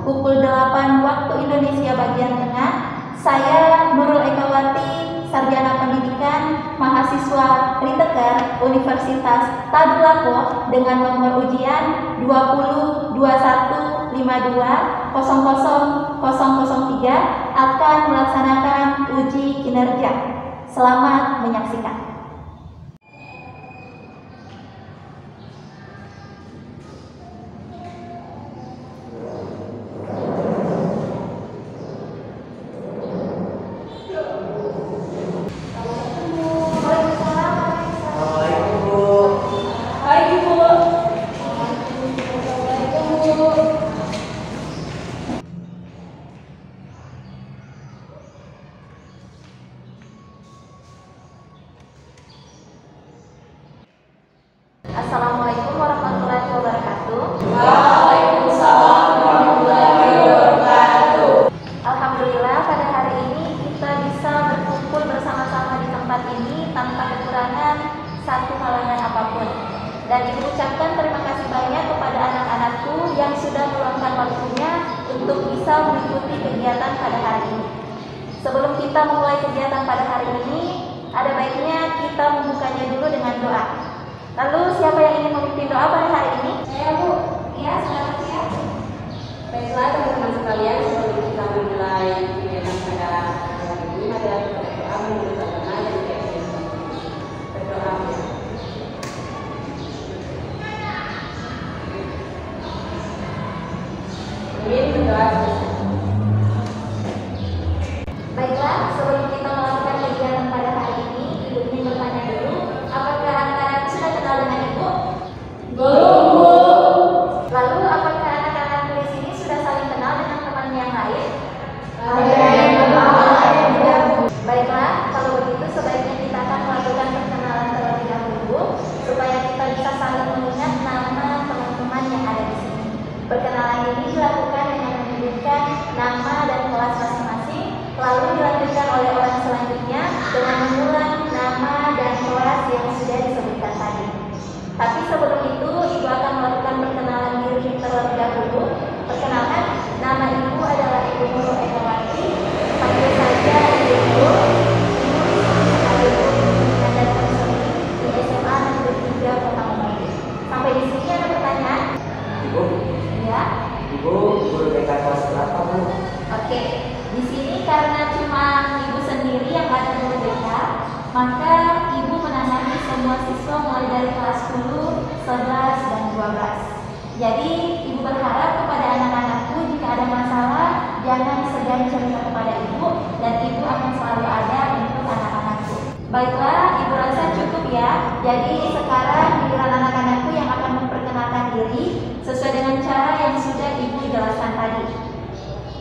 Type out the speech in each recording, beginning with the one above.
pukul 8 waktu Indonesia bagian tengah. Saya Nurul Ekawati, Sarjana Pendidikan, mahasiswa Riteker Universitas Tadulako dengan nomor ujian 202152000003 akan melaksanakan uji kinerja. Selamat menyaksikan. Assalamualaikum warahmatullahi wabarakatuh. Waalaikumsalam warahmatullahi wabarakatuh. Alhamdulillah pada hari ini kita bisa berkumpul bersama-sama di tempat ini tanpa kekurangan satu halangan apapun. Dan Ibu ucapkan terima kasih banyak kepada anak-anakku yang sudah meluangkan waktunya untuk bisa mengikuti kegiatan pada hari ini. Sebelum kita memulai kegiatan pada hari ini, ada baiknya kita membukanya dulu dengan doa. Lalu siapa yang ingin memimpin doa pada hari ini? Saya, Bu. Ya, silakan siap. Baiklah teman-teman sekalian, sebelum kita memulai kegiatan pada hari ini, adalah kita berdoa menurut agama dan keyakinan. Berdoa. Amin. Berdoa. Baiklah, sebelum kita melakukan kegiatan pada hari ini, Ibu ingin bertanya dulu, apakah anak-anak sudah kenal dengan Ibu? Belum, Bu. Lalu, apakah anak-anak di sini sudah saling kenal dengan teman yang lain? Ada yang kenal, ada yang tidak. Baiklah, kalau begitu sebaiknya kita akan melakukan perkenalan terlebih dahulu supaya kita bisa saling mengingat nama teman-teman yang ada di sini. Perkenalan ini dilakukan dengan menyebutkan nama dan kelas masing-masing, lalu dilanjutkan oleh orang selanjutnya dengan mengulang nama dan kelas yang sudah disebutkan tadi. Tapi sebelum itu, Ibu akan melakukan perkenalan diri terlebih dahulu. Perkenalkan, nama Ibu adalah Ibu Nurul Ekawati. Panggil saja Ibu. Ibu pendidikan dan konseling di SMA Negeri 3 Kota Mobagu. Sampai di sini ada pertanyaan? Ibu, Ya. Ibu guru TK kelas berapa, Bu? Oke. Di sini karena cuma Ibu sendiri yang ada guru BK, maka Ibu menangani semua siswa mulai dari kelas 10, 11, dan 12. Jadi Ibu berharap kepada anak-anakku jika ada masalah jangan segan cerita kepada Ibu dan Ibu akan selalu ada untuk anak-anakku. Baiklah, Ibu rasa cukup ya. Jadi sekarang giliran anak-anakku yang akan memperkenalkan diri sesuai dengan cara yang sudah Ibu jelaskan tadi.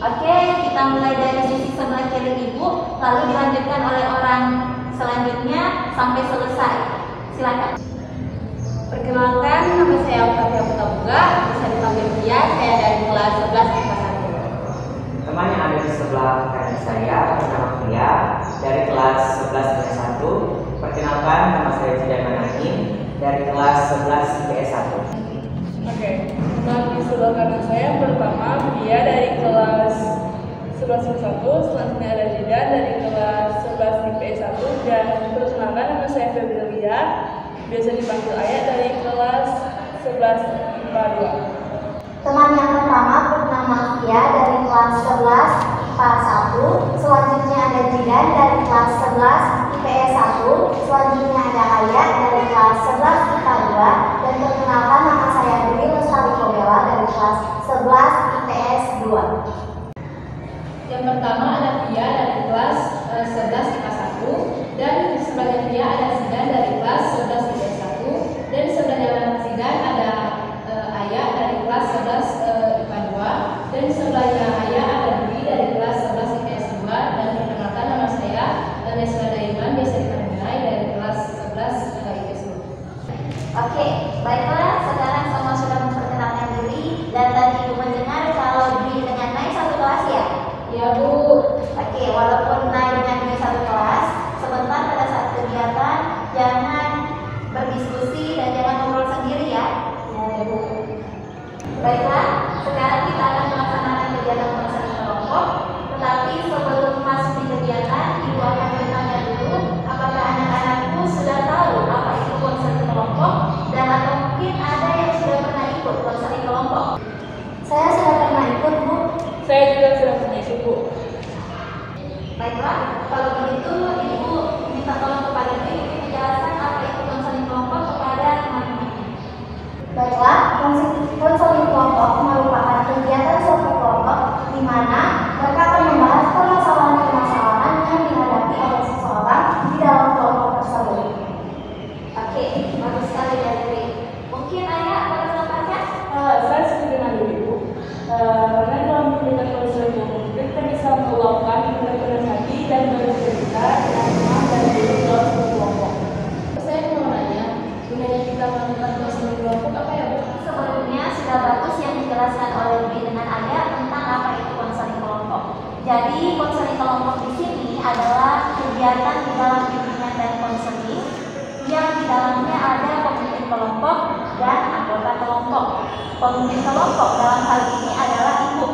Oke, kita mulai dari sisi sebelah kiri Ibu, lalu dilanjutkan oleh orang selanjutnya sampai selesai. Silakan. Perkenalkan, nama saya Fatia Putabuga, bisa dipanggil Tia, saya dari kelas 11 IPA 1. Teman yang ada di sebelah kanan saya bernama Fia dari kelas 11 IPS 1. Perkenalkan, nama saya Jidan Manakim dari kelas 11 IPS 1. Oke, nah di sebelah kanan saya pertama dia dari kelas 11 IPS 1, selanjutnya ada Jidan dari kelas 11 IPS 1, dan perkenalkan nama saya Febrilia, biasa dipanggil Ayah dari kelas 11 IPA 2. Teman yang pertama bernama Fia dari kelas 11 IPA 1, selanjutnya ada Jidan dari kelas 11 IPS 1, selanjutnya ada Ayah dari kelas 11 IPA 2, dan perkenalkan nama saya Dwi Lestari Kobela dari kelas 11 IPS 2. Yang pertama ada Via dari kelas 11 IPA 1, dan di sebelahnya Via ada Zidan dari kelas 11 IPS 1, dan di sebelahnya Zidan ada Ayah dari kelas 11 IPA 2, dan di sebelahnya Ayah ada Dwi dari kelas 11 IPS 2, dan perkenalkan nama saya Nesla Daiman, biasa dipanggil Nai dari kelas 11 IPS 2. Oke, baiklah, sekarang semua sudah memperkenalkan diri dan tadi Ibu mendengar kalau Dwi dengan Nai satu kelas ya? Ya, Bu. Oke, walaupun Nai dengan Dwi satu kelas, sebentar pada saat kegiatan jangan berdiskusi dan jangan ngobrol sendiri ya. Ya, Bu. Baiklah, sekarang kita akan melaksanakan Saya juga sudah punya buku. Baiklah, kalau begitu Ibu minta tolong kepada Ibu menjelaskan apa itu konseling kelompok kepada teman-teman. Baiklah, konseling kelompok merupakan kegiatan suatu kelompok di mana mereka akan membahas permasalahan-permasalahan yang dihadapi oleh seseorang di dalam kelompok tersebut. Oke, bagus sekali dari Ibu. Mungkin Ayah boleh menambahkan? Saya setuju dengan Ibu. Karena dalam kegiatan konseling kelompok kita bisa meluapkan benar-benar hati dan bercerita dengan teman dan guru dalam suatu kelompok. Saya mau nanya, gunanya kita melakukan konseling kelompok apa ya, Bu? Sebelumnya sudah bagus yang dijelaskan oleh Ibu dengan Ayah tentang apa itu konseling kelompok. Jadi konseling kelompok di sini adalah kegiatan di dalam bimbingan dan konseling yang di dalamnya ada pemimpin kelompok dan anggota kelompok. Pemimpin kelompok dalam hal ini adalah Ibu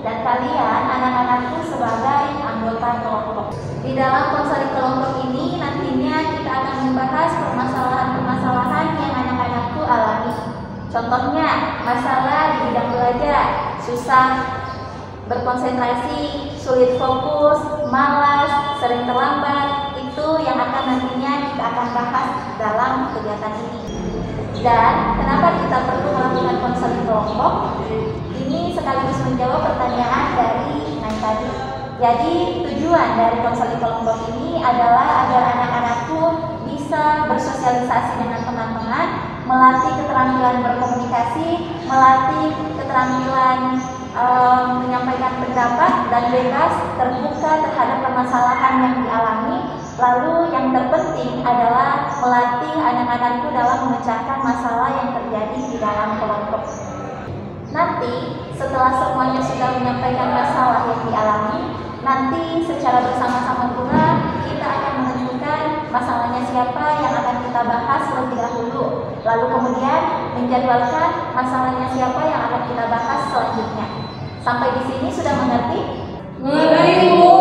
dan kalian anak-anakku sebagai anggota kelompok. Di dalam konseling kelompok ini nantinya kita akan membahas permasalahan-permasalahan yang anak-anakku alami. Contohnya, masalah di bidang belajar, susah berkonsentrasi, sulit fokus, malas, sering terlambat. Itu yang akan nantinya kita akan bahas dalam kegiatan ini. Dan kenapa kita perlu melakukan konseling kelompok? Ini sekaligus menjawab pertanyaan dari Nai tadi. Jadi tujuan dari konseling kelompok ini adalah agar anak-anakku bisa bersosialisasi dengan teman-teman, melatih keterampilan berkomunikasi, melatih keterampilan menyampaikan pendapat dan bebas terbuka terhadap permasalahan yang dialami. Lalu yang terpenting adalah melatih anak-anakku dalam memecahkan masalah yang terjadi di dalam kelompok. Nanti setelah semuanya sudah menyampaikan masalah yang dialami, nanti secara bersama-sama pula kita akan menentukan masalahnya siapa yang akan kita bahas terlebih dahulu. Lalu kemudian menjadwalkan masalahnya siapa yang akan kita bahas selanjutnya. Sampai di sini sudah mengerti? Mengerti, Bu.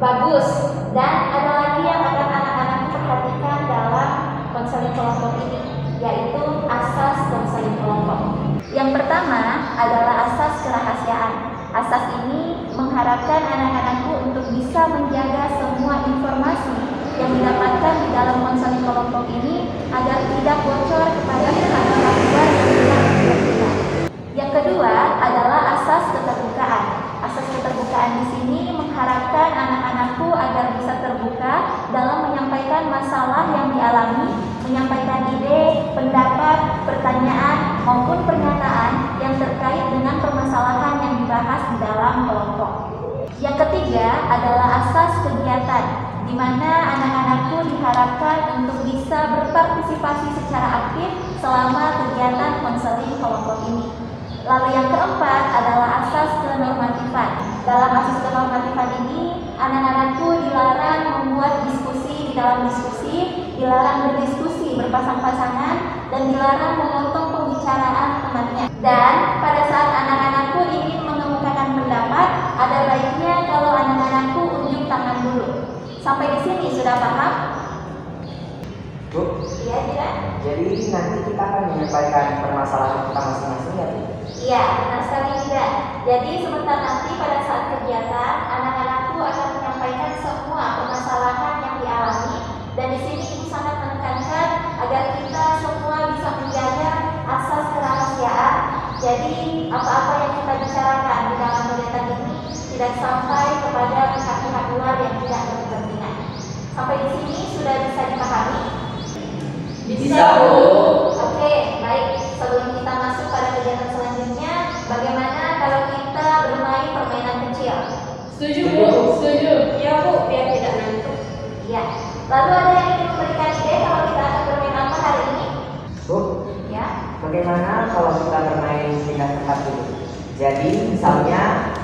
Bagus. Dan ada lagi yang akan anak-anakku perhatikan dalam konseling kelompok ini, yaitu asas konseling kelompok. Yang pertama adalah asas kerahasiaan. Asas ini mengharapkan anak-anakku untuk bisa menjaga semua informasi yang didapatkan di dalam konseling kelompok ini agar tidak bocor kepada pihak-pihak luar yang tidak berkepentingan. Yang kedua adalah asas keterbukaan. Asas keterbukaan di sini mengharapkan anak-anakku agar bisa terbuka dalam menyampaikan masalah yang dialami, menyampaikan ide, pendapat, pertanyaan, maupun pernyataan yang terkait dengan permasalahan yang dibahas di dalam kelompok. Yang ketiga adalah asas kegiatan, di mana anak-anakku diharapkan untuk bisa berpartisipasi secara aktif selama kegiatan konseling kelompok ini. Lalu yang keempat adalah asas kenormatifan. Dalam asas kenormatifan ini, anak-anakku dilarang membuat diskusi di dalam diskusi, dilarang berdiskusi berpasang-pasangan, dan dilarang memotong pembicaraan temannya. Dan pada saat anak-anakku ingin mengemukakan pendapat, ada baiknya kalau anak-anakku unjuk tangan dulu. Sampai di sini sudah paham? Bu, Iya, tidak? jadi nanti kita akan menyampaikan permasalahan kita masing-masing ya, Bu? Iya, benar sekali tidak. Jadi sebentar nanti pada saat kegiatan, anak-anakku akan menyampaikan semua permasalahan yang dialami. Dan di sini Ibu sangat menekankan agar kita semua bisa menjaga asas kerahasiaan. Jadi apa-apa yang kita bicarakan di dalam kegiatan ini tidak sampai kepada pihak-pihak luar yang tidak berkepentingan. Sampai di sini sudah bisa dipahami? Bisa, Bu. Oke, baik. Sebelum kita masuk pada kegiatan selanjutnya, bagaimana kalau kita bermain permainan kecil? Setuju, Bu. Setuju. Iya, Bu, biar tidak ngantuk. Iya. Lalu ada yang ingin memberikan ide kalau kita akan bermain apa hari ini? Bu, Ya. bagaimana kalau kita bermain pindah tempat duduk? Jadi misalnya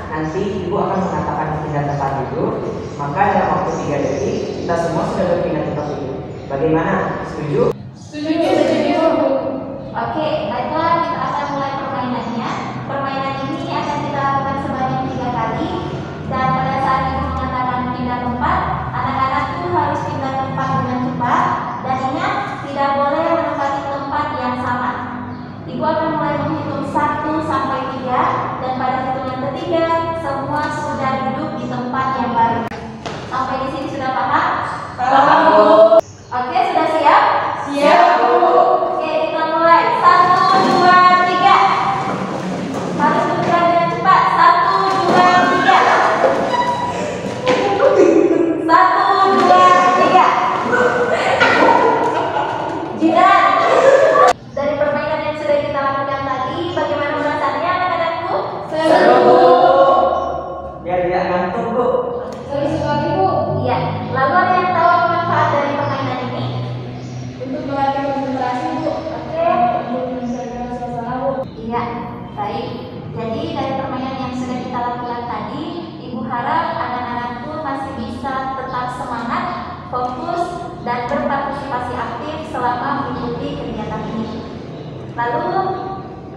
nanti Ibu akan mengatakan pindah tempat duduk, maka dalam waktu 3 detik kita semua sudah berpindah tempat duduk. Bagaimana? Setuju? Setuju, setuju. Oke, baiklah kita akan mulai permainannya. Permainan ini akan kita lakukan sebanyak 3 kali. Dan pada saat Ibu mengatakan pindah tempat, anak-anakku harus pindah tempat dengan cepat. Dan ingat, tidak boleh menempati tempat yang sama. Ibu akan mulai menghitung 1 sampai 3, dan pada hitungan ketiga bulan. Baik, jadi dari permainan yang sudah kita lakukan tadi, Ibu harap anak-anakku masih bisa tetap semangat, fokus, dan berpartisipasi aktif selama mengikuti kegiatan ini. Lalu,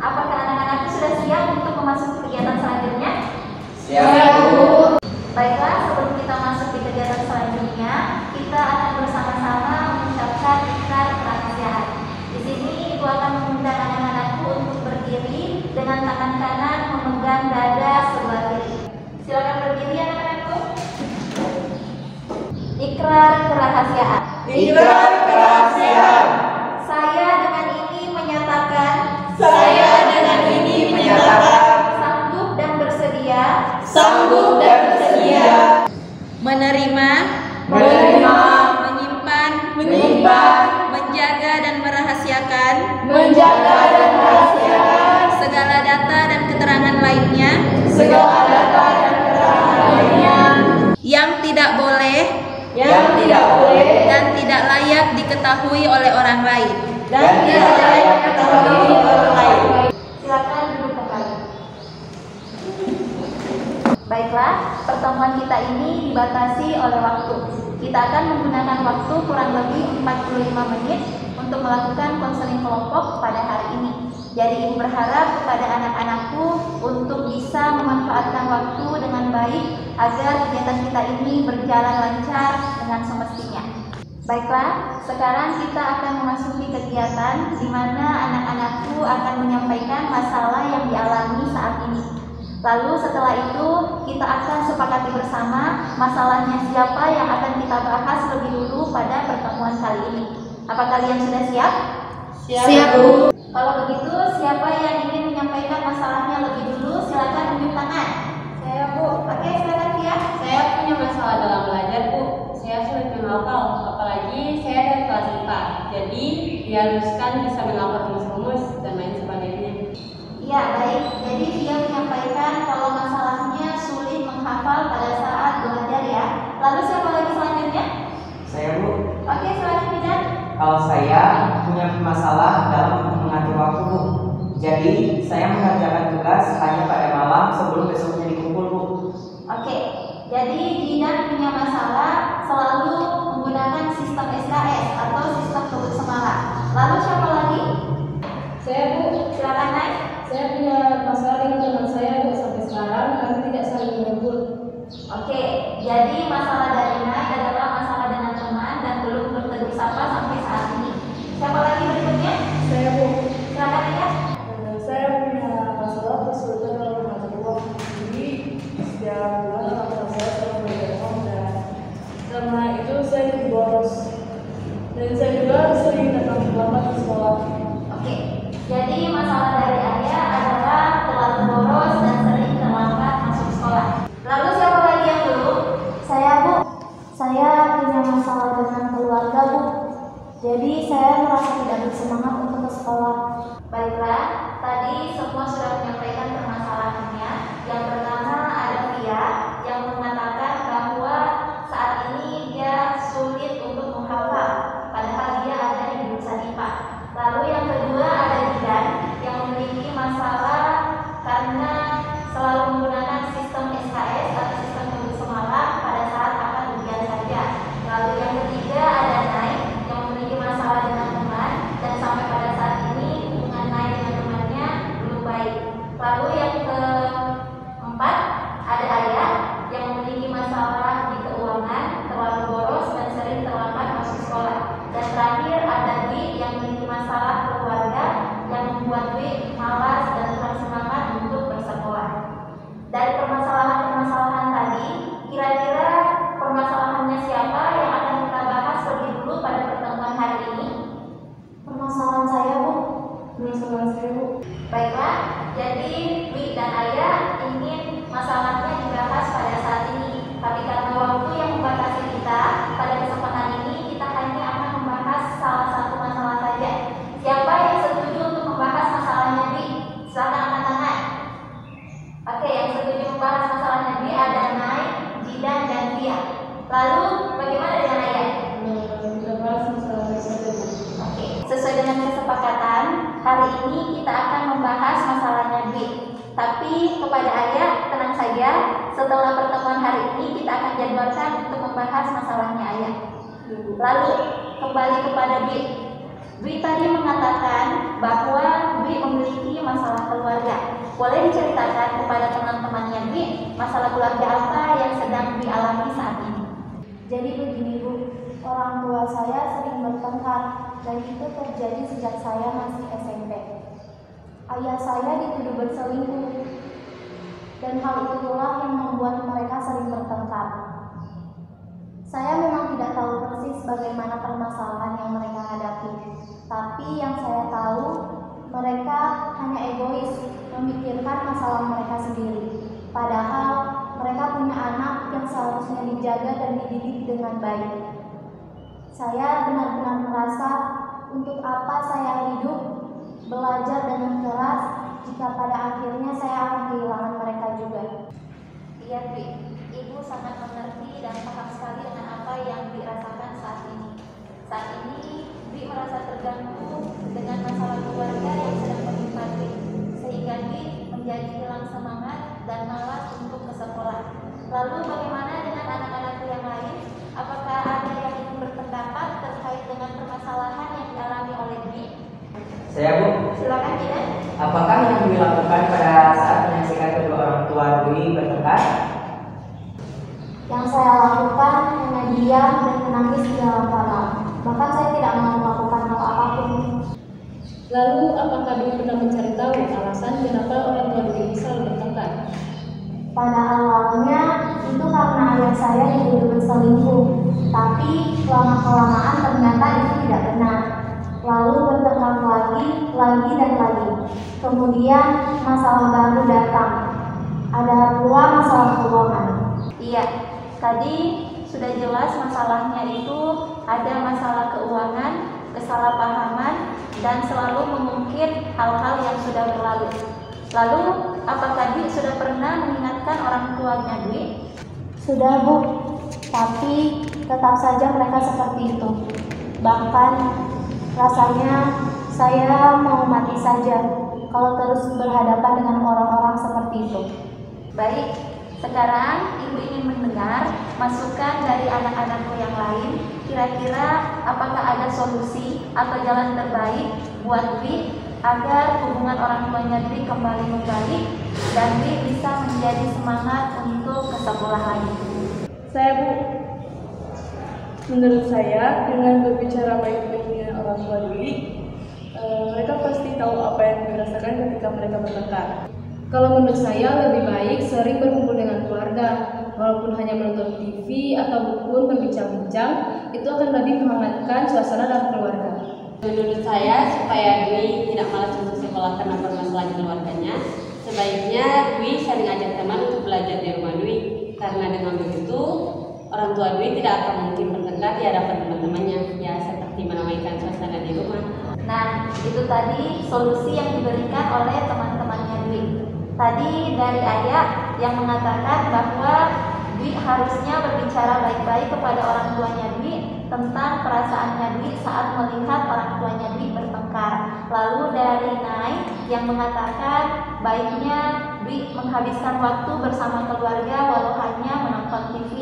apakah anak-anakku sudah siap untuk memasuki kegiatan selanjutnya? Siap, Bu. Baiklah, sebelum kita masuk di kegiatan selanjutnya, kita akan bersama-sama mengucapkan ikrar kerahasiaan. Di sini Ibu akan mengundang anak-anakku untuk berdiri dengan tangan kanan memegang dada sebelah kiri. Silakan berdiri anak-anakku. Ikrar kerahasiaan. Ikrar kerahasiaan. Saya dengan ini menyatakan sanggup dan bersedia menerima, menyimpan, menjaga dan merahasiakan segala data dan keterangan lainnya yang tidak boleh dan tidak layak diketahui oleh orang lain. Silakan duduk kembali. Baiklah, pertemuan kita ini dibatasi oleh waktu. Kita akan menggunakan waktu kurang lebih 45 menit untuk melakukan konseling kelompok pada hari ini. Jadi Ibu berharap kepada anak-anakku untuk bisa memanfaatkan waktu dengan baik agar kegiatan kita ini berjalan lancar dengan semestinya. Baiklah, sekarang kita akan memasuki kegiatan di mana anak-anakku akan menyampaikan masalah yang dialami saat ini. Lalu setelah itu kita akan sepakati bersama masalahnya siapa yang akan kita bahas lebih dulu pada pertemuan kali ini. Apa kalian sudah siap? Siap, Bu. Kalau begitu, siapa yang ingin menyampaikan masalahnya lebih dulu, silakan unjuk tangan. Saya, Bu. Oke, silakan Tia. Saya punya masalah dalam belajar, Bu. Saya sulit menghafal, apalagi saya dari kelas IPA. Jadi, diharuskan bisa menghafal rumus-rumus dan lain sebagainya. Iya, baik. Jadi dia menyampaikan kalau masalahnya sulit menghafal pada saat belajar ya. Lalu siapa lagi selanjutnya? Saya, Bu. Oke, silakan Bidan. Kalau saya punya masalah dalam mengatur waktu, Bu. Jadi saya mengerjakan tugas hanya pada malam sebelum besoknya dikumpul, Bu. Oke, jadi Bidan punya masalah selalu menggunakan sistem SKS atau sistem kebut semangat. Lalu siapa lagi? Saya, Bu. Silakan naik. Saya punya masalah dengan teman saya, Bu, sampai sekarang kami tidak saling menyebut. Oke, jadi masalah dari Naik adalah masalah dengan teman dan belum bertegur sapa sampai saat ini. Siapa lagi berikutnya? Saya, Bu. Silakan ya. Saya punya masalah kesulitan dalam mengatur waktu. Jadi Tapi kepada ayah, tenang saja, setelah pertemuan hari ini kita akan jadwalkan untuk membahas masalahnya ayah. Lalu kembali kepada Dwi. Dwi tadi mengatakan bahwa Dwi memiliki masalah keluarga. Boleh diceritakan kepada teman-temannya Dwi masalah keluarga apa yang sedang Dwi alami saat ini? Jadi begini Bu, orang tua saya sering bertengkar dan itu terjadi sejak saya masih SMP. Ayah saya dituduh berselingkuh dan hal itulah yang membuat mereka sering bertengkar. Saya memang tidak tahu persis bagaimana permasalahan yang mereka hadapi, tapi yang saya tahu mereka hanya egois, memikirkan masalah mereka sendiri. Padahal mereka punya anak yang seharusnya dijaga dan dididik dengan baik. Saya benar-benar merasa untuk apa saya hidup, belajar dengan keras, jika pada akhirnya saya akan kehilangan mereka juga. Iya Dwi, Ibu sangat mengerti dan paham sekali dengan apa yang dirasakan saat ini. Saat ini Dwi merasa terganggu dengan masalah keluarga yang sedang menimpa Dwi, sehingga Dwi menjadi hilang semangat dan malas untuk ke sekolah. Lalu bagaimana dengan anak-anakku yang lain? Apakah ada yang ingin berpendapat terkait dengan permasalahan yang dialami oleh Dwi? Saya Bu, Silakan tidak? apakah yang dilakukan pada saat menyaksikan kedua orang tua Dwi bertengkar? Yang saya lakukan hanya diam dan menangis di dalam kamar. Bahkan saya tidak mau melakukan hal apapun. Lalu apakah Dwi pernah mencari tahu alasan kenapa orang tua Dwi bisa bertengkar? Pada awalnya itu karena ayah saya dituduh berselingkuh, tapi lama-kelamaan ternyata itu tidak benar. Lalu bertengkar lagi dan lagi. Kemudian masalah baru datang. Ada pula masalah keuangan. Iya, tadi sudah jelas masalahnya itu ada masalah keuangan, kesalahpahaman, dan selalu mengungkit hal-hal yang sudah berlalu. Lalu, apakah Dwi sudah pernah mengingatkan orang tuanya Dwi? Sudah Bu, tapi tetap saja mereka seperti itu. Bahkan rasanya saya mau mati saja kalau terus berhadapan dengan orang-orang seperti itu. Baik, sekarang Ibu ingin mendengar masukan dari anak-anakku yang lain. Kira-kira apakah ada solusi atau jalan terbaik buat Dwi agar hubungan orang tuanya Dwi kembali membaik dan Dwi bisa menjadi semangat untuk ke sekolah lagi? Saya Bu, menurut saya dengan berbicara baik-baik dengan orang tua Dwi, mereka pasti tahu apa yang dirasakan ketika mereka bertengkar. Kalau menurut saya lebih baik sering berkumpul dengan keluarga, walaupun hanya menonton TV ataupun berbincang-bincang, itu akan lebih menghangatkan suasana dalam keluarga. Menurut saya, supaya Dwi tidak malas untuk sekolah karena permasalahan keluarganya, sebaiknya Dwi sering ajak teman untuk belajar di rumah Dwi. Karena dengan begitu, orang tua Dwi tidak akan mungkin bertengkar di hadapan teman-temannya, ya seperti meramaikan suasana di rumah. Nah, itu tadi solusi yang diberikan oleh teman-temannya Dwi. Tadi dari ayah yang mengatakan bahwa Dwi harusnya berbicara baik-baik kepada orang tuanya Dwi tentang perasaannya Dwi saat melihat orang tuanya Dwi bertengkar. Lalu dari Nai yang mengatakan baiknya Dwi menghabiskan waktu bersama keluarga walau hanya menonton TV.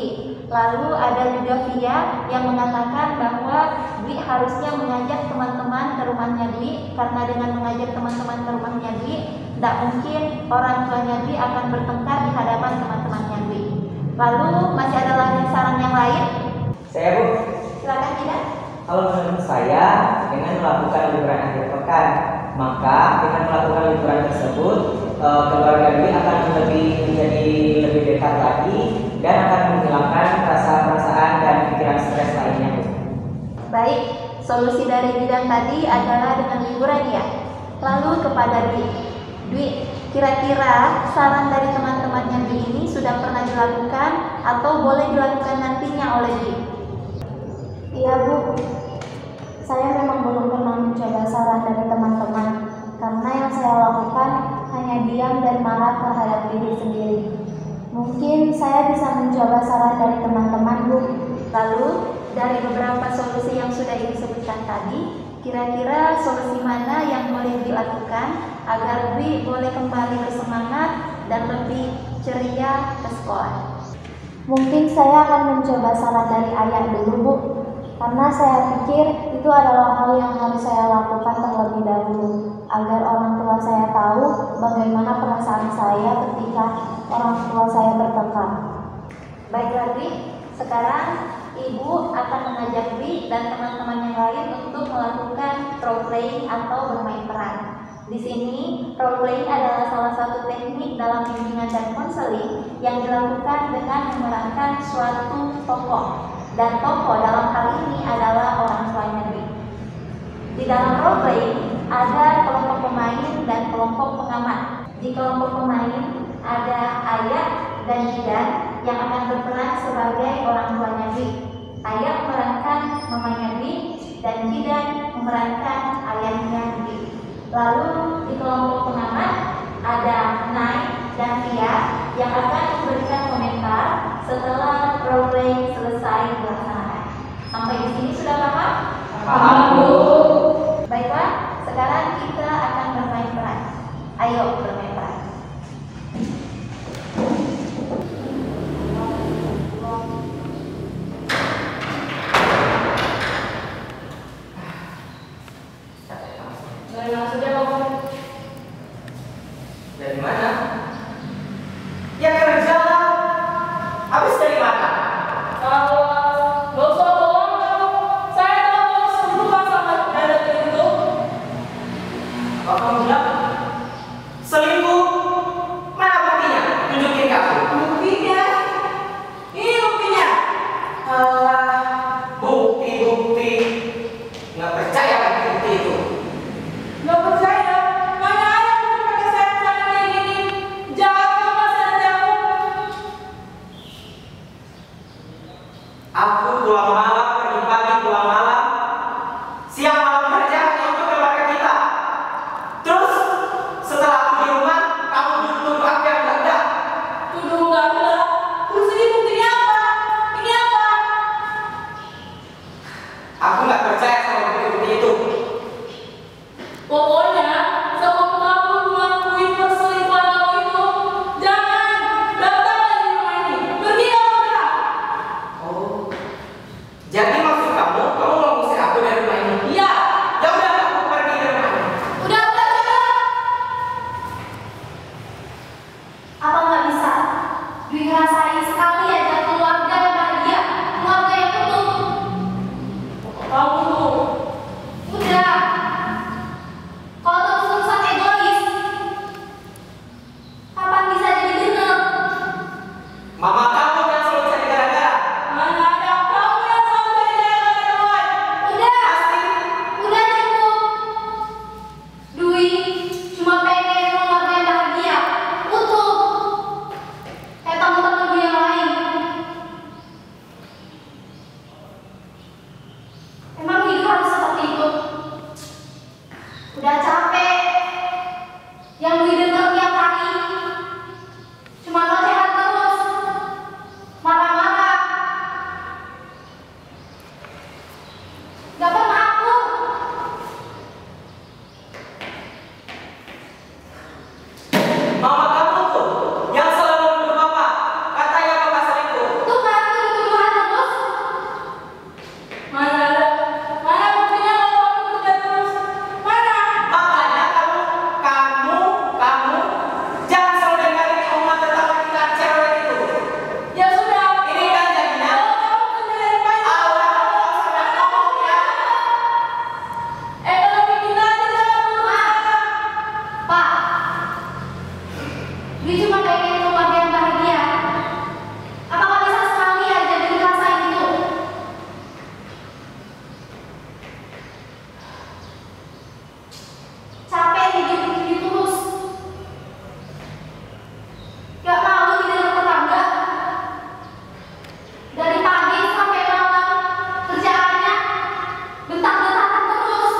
Lalu ada juga Via yang mengatakan bahwa Dwi harusnya mengajak teman-teman ke rumahnya Dwi, karena dengan mengajak teman-teman ke rumahnya Dwi, tidak mungkin orang tuanya Dwi akan bertengkar di hadapan teman-temannya Dwi. Lalu masih ada lagi saran yang lain? Saya Bu, Silakan tidak? kalau menurut saya dengan melakukan liburan akhir pekan, maka dengan melakukan liburan tersebut keluarga Dwi akan menjadi lebih dekat lagi dan akan menghilangkan rasa-perasaan dan pikiran stres lainnya. Baik, solusi dari bidang tadi adalah dengan liburan ya. Lalu kepada Dwi. Dwi, kira-kira saran dari teman-temannya Dwi ini sudah pernah dilakukan atau boleh dilakukan nantinya oleh Dwi? Iya Bu, saya memang belum pernah mencoba saran dari teman-teman, karena yang saya lakukan hanya diam dan marah terhadap diri sendiri. Mungkin saya bisa mencoba saran dari teman-teman Bu. Lalu, dari beberapa solusi yang sudah disebutkan tadi, kira-kira solusi mana yang boleh dilakukan agar Dwi boleh kembali bersemangat dan lebih ceria ke sekolah. Mungkin saya akan mencoba saran dari ayah dulu, Bu. Karena saya pikir itu adalah hal yang harus saya lakukan terlebih dahulu, agar orang tua saya tahu bagaimana perasaan saya ketika orang tua saya bertengkar. Baiklah Dwi, sekarang Ibu akan mengajak Dwi dan teman-teman yang lain untuk melakukan role playing atau bermain peran. Di sini, role playing adalah salah satu teknik dalam bimbingan dan konseling yang dilakukan dengan memerankan suatu tokoh. Dan tokoh dalam hal ini adalah orang tuanya Dwi. Di dalam role playing ada kelompok pemain dan kelompok pengamat. Di kelompok pemain ada ayah dan jidan yang akan berperan sebagai orang tuanya Dwi. Ayah memerankan mamanya Dwi dan jidan memerankan ayahnya Dwi. Lalu di kelompok pengamat ada Nai dan Tia yang akan memberikan komentar setelah role play selesai dilaksanakan. Sampai di sini sudah paham? Paham, Bu. Baiklah, sekarang kita akan bermain peran. Ayo bermain peran. Dari mana? Ya kerja lah. Habis dari mana? Gak usah bohong, saya tahu kamu selingkuh sama daerah itu. Apa kamu bilang? Selingkuh? Mana buktinya? Tunjukin kamu. Buktinya? Ini buktinya. Alah, bukti. Nggak percaya kan bukti itu? Gak percaya, mana ada bukti pakai sayang-sayang kayak gini. Jauh masih jauh. Aku pulang malam, pergi pagi, pulang malam. Siang malam kerja hanya untuk keluarga kita. Terus setelah aku di rumah, kamu tuduh aku yang enggak. Tuduh gak ada. Terus ini buktinya apa? Ini apa? Aku nggak percaya sama bukti-bukti itu. Pokoknya sebelum kamu mengakui perselingkuhan kamu itu, jangan datang lagi di rumah ini. Pergi kamu sekarang. Oh, jadi maksud kamu mau ngusir aku dari rumah ini? Iya. Ya udah, aku pergi dari rumah ini. Udah. Apa nggak bisa? Dwi ngerasain sekali aja keluarga yang bahagia, keluarga yang utuh. Kamu tuh. Udah. Kalau terus-terusan egois, kapan bisa jadi bener? Mama kamu yang selalu cari gara-gara. Mana ada kamu yang selalu cari jalan-jalan. Udah cukup. Dwi cuma pengen keluarga yang bahagia, utuh. Kayak teman-teman Dwi yang lain. Emang hidup harus seperti itu? Udah capek. Yang Dwi denger tiap hari cuma ocehan terus, marah-marah. Gak pernah aku. Mama kamu tuh yang selalu menuduh papa. Katanya papa selingkuh. Tuh kan tuduh-tuduhan terus. Mana ada? Mana buktinya kalau kamu kerja terus? Mana? Makanya kamu jangan selalu dengerin omongan tetangga kita cewek itu. Ya sudah. Ini kan jadinya Kalau kamu kerja dari pagi. awal sampai ngomong ya. Ekonomi kita aja jangan berubah. Pak, Dwi cuma pengen keluarga yang bahagia. Apa nggak bisa sekali aja Dwi ngerasain itu? Capek hidup begini terus. Gak malu di dalam tetangga. Dari pagi sampai malam kerjaannya bentak-bentakan terus.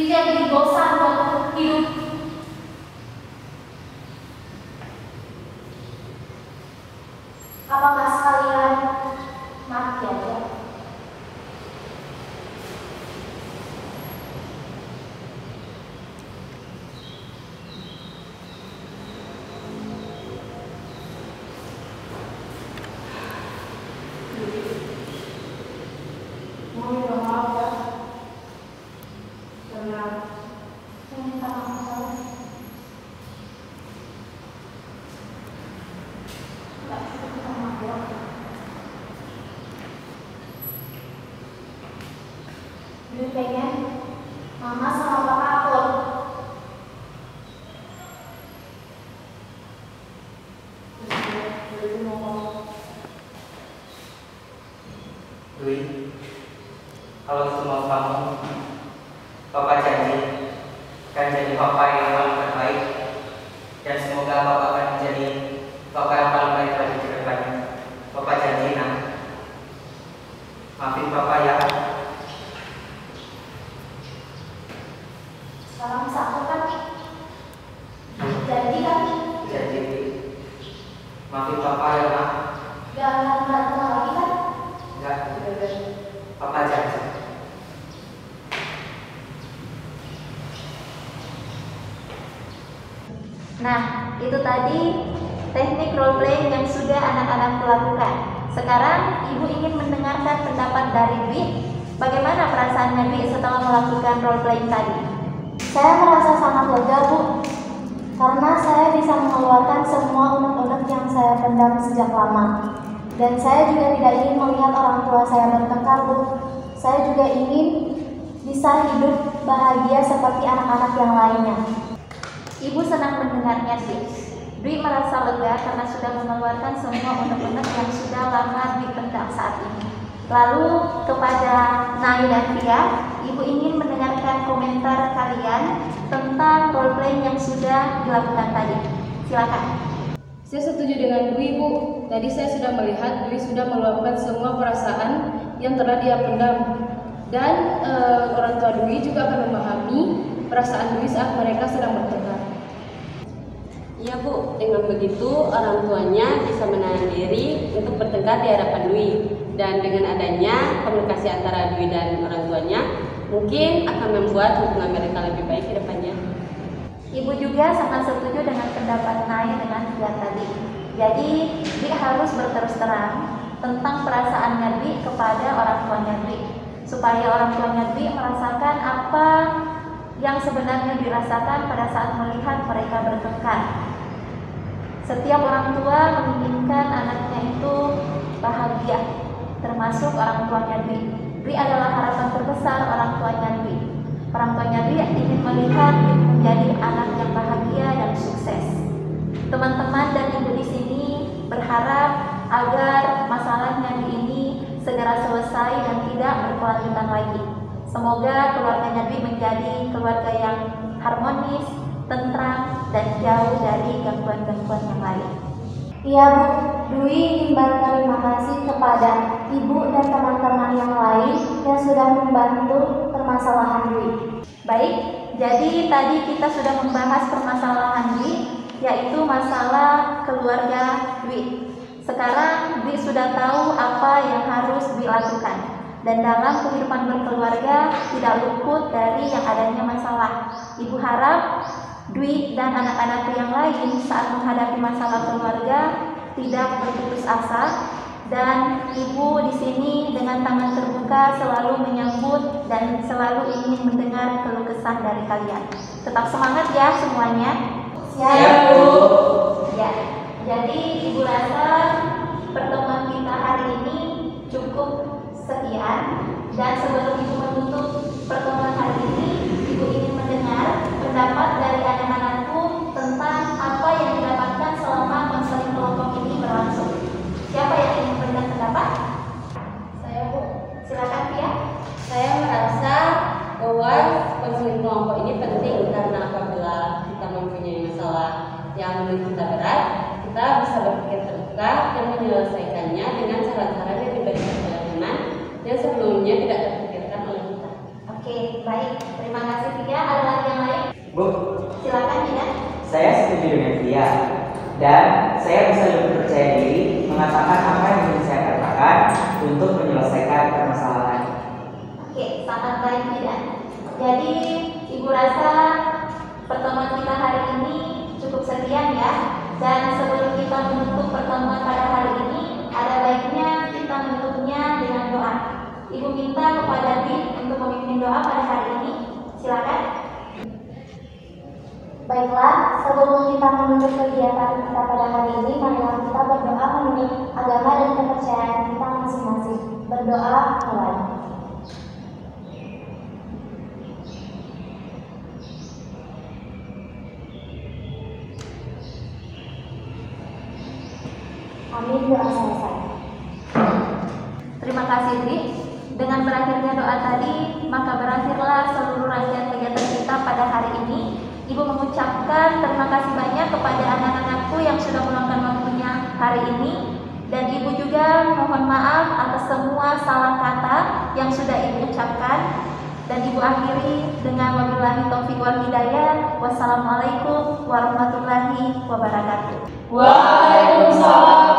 jadi bosan buat hidup. Apakah sekalian mati aja? Mau minta maaf ya. Karena Saya minta maaf saya. Nggak bisa minta maaf ya. Dulu pengen mama sama papa akur. jadi mau ngomong. Dwi, kalau semua kamu, Papa janji akan jadi Papa yang paling terbaik, dan semoga Papa akan menjadi Papa yang paling baik lagi ke depannya. Papa janji, nak. Maafin Papa ya. Sekarang bisa akur kan? Jadi kan Janji. Maafin Papa ya, nak. gak akan berantem lagi kan? Enggak, Papa janji. Nah, itu tadi teknik role playing yang sudah anak-anak lakukan. Sekarang Ibu ingin mendengarkan pendapat dari Dwi. Bagaimana perasaannya Dwi setelah melakukan role playing tadi? Saya merasa sangat lega, Bu, karena saya bisa mengeluarkan semua unek-unek yang saya pendam sejak lama. Dan saya juga tidak ingin melihat orang tua saya bertengkar, Bu. Saya juga ingin bisa hidup bahagia seperti anak-anak yang lainnya. Ibu senang mendengarnya sih. Dwi merasa lega karena sudah mengeluarkan semua unek-unek yang sudah lama dipendam saat ini. Lalu kepada Nai dan Tia, Ibu ingin mendengarkan komentar kalian tentang role playing yang sudah dilakukan tadi. Silakan. Saya setuju dengan Dwi, Bu. Tadi saya sudah melihat Dwi sudah meluapkan semua perasaan yang telah dia pendam. Dan orang tua Dwi juga akan memahami perasaan Dwi saat mereka sedang bertengkar. Iya Bu, dengan begitu orang tuanya bisa menahan diri untuk bertengkar di hadapan Dwi. Dan dengan adanya komunikasi antara Dwi dan orang tuanya, mungkin akan membuat hubungan mereka lebih baik ke depannya. Ibu juga sangat setuju dengan pendapat Nai dengan Tia tadi. Jadi, Dwi harus berterus terang tentang perasaannya Dwi kepada orang tuanya Dwi, supaya orang tuanya Dwi merasakan apa yang sebenarnya dirasakan pada saat melihat mereka bertengkar. Setiap orang tua menginginkan anaknya itu bahagia, termasuk orang tuanya Dwi. Dwi adalah harapan terbesar orang tuanya Dwi. Orang tuanya Dwi ingin melihat Dwi menjadi anak yang bahagia dan sukses. Teman-teman dan ibu di sini berharap agar masalahnya Dwi ini segera selesai dan tidak berkelanjutan lagi. Semoga keluarganya Dwi menjadi keluarga yang harmonis, tentram, dan jauh dari gangguan-gangguan yang lain. Iya, Bu. Dwi ingin berterima kasih kepada Ibu dan teman-teman yang lain yang sudah membantu permasalahan Dwi. Baik, jadi tadi kita sudah membahas permasalahan Dwi, yaitu masalah keluarga Dwi. Sekarang Dwi sudah tahu apa yang harus Dwi lakukan. Dan dalam kehidupan berkeluarga tidak luput dari yang adanya masalah. Ibu harap Dwi dan anak-anakku yang lain saat menghadapi masalah keluarga tidak berputus asa, dan ibu di sini dengan tangan terbuka selalu menyambut dan selalu ingin mendengar keluh kesah dari kalian. Tetap semangat ya semuanya. Siap, Bu. Ya, jadi ibu rasa pertemuan kita hari ini cukup sekian, dan sebelum ibu menutup pertemuan hari ini, ibu ingin mendengar pendapat dari anak-anakku tentang apa yang didapatkan selama konseling kelompok ini berlangsung. Siapa yang ingin memberikan pendapat? Saya, Bu. Silakan Tia. Saya merasa bahwa konseling kelompok ini penting karena apabila kita mempunyai masalah yang menurut kita berat, kita bisa berpikir terbuka dan menyelesaikannya dengan cara-cara yang diberikan oleh teman yang sebelumnya tidak terpikirkan oleh kita. saya setuju dengan dia, dan saya bisa lebih percaya diri mengatakan apa yang ingin saya katakan untuk menyelesaikan permasalahan. Oke, sangat baik tidak? Jadi, Ibu rasa pertemuan kita hari ini cukup sekian ya. Dan sebelum kita menutup pertemuan pada hari ini, ada baiknya kita menutupnya dengan doa. Ibu minta kepada Bim untuk memimpin doa pada hari ini. Silakan. Baiklah, sebelum kita menutup kegiatan kita pada hari ini, marilah kita berdoa menurut agama dan kepercayaan kita masing-masing. Berdoa mulai. Amin, doa selesai. Terima kasih, Dri. Dengan berakhirnya doa tadi, maka berakhirlah seluruh rangkaian kegiatan kita pada hari ini. Ibu mengucapkan terima kasih banyak kepada anak-anakku yang sudah meluangkan waktunya hari ini. Dan Ibu juga mohon maaf atas semua salah kata yang sudah Ibu ucapkan. Dan Ibu akhiri dengan wabillahi taufiq wal hidayah. Wassalamualaikum warahmatullahi wabarakatuh. Waalaikumsalam